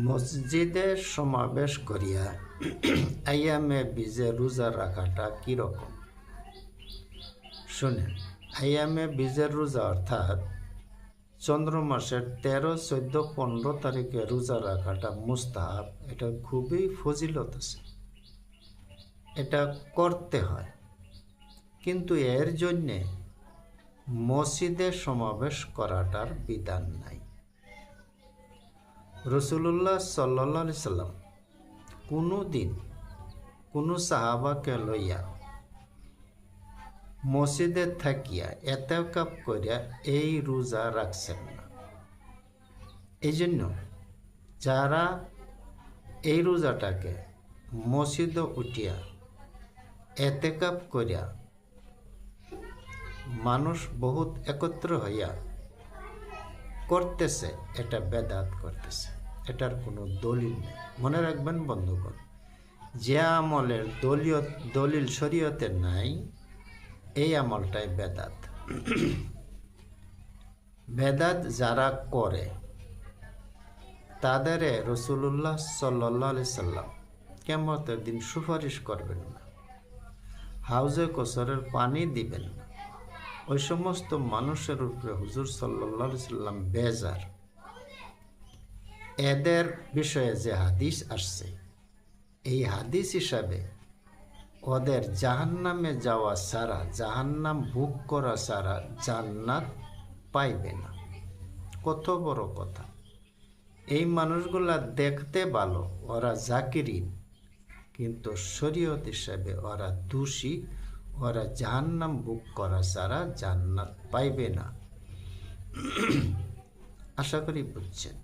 মসজিদে সমাবেশ করিয়া আইয়ামে বীজে রোজা রাখাটা কীরকম? শুনেন, আইয়ামে বীজের রোজা অর্থাৎ চন্দ্র মাসের 13, 14, 15 তারিখে রোজা রাখাটা মুস্তাহাব। এটা খুবই ফজিলত আছে, এটা করতে হয়, কিন্তু এর জন্যে মসজিদে সমাবেশ করাটার বিধান নাই। রাসূলুল্লাহ সাল্লাল্লাহু আলাইহি সাল্লাম কোনো দিন কোনো সাহাবাকে লইয়া মসজিদে থাকিয়া এতেকাফ করিয়া এই রোজা রাখছেন না। এই জন্য যারা এই রোজাটাকে মসজিদে উঠিয়া এতেকাফ করিয়া মানুষ বহুত একত্র হইয়া করতেছে, এটা বেদাত করতেছে, এটার কোনো দলিল নেই। মনে রাখবেন বন্ধুগণ, যে আমলের দলিল শরীয়তে নাই, এই আমলটাই বেদাত। বেদাত যারা করে তাদের রাসূলুল্লাহ সাল্লাল্লাহু আলাইহি সাল্লাম কিয়ামতের দিন সুপারিশ করবেন না, হাউজে কসরের পানি দিবেন না। ওই সমস্ত মানুষের উপরে হুজুর সাল্লাল্লাহু আলাইহি সাল্লাম বেজার। এদের বিষয়ে যে হাদিস আসছে, এই হাদিস হিসাবে ওদের জাহান্নামে যাওয়া ছাড়া, জাহান্নাম ভোগ করা ছাড়া জান্নাত পাইবে না। কত বড় কথা! এই মানুষগুলা দেখতে ভালো, ওরা জাকিরিন, কিন্তু শরীয়ত হিসাবে ওরা দোষী, ওরা জাহান্নাম ভোগ করা ছাড়া জান্নাত পাইবে না। আশা করি বুঝছেন।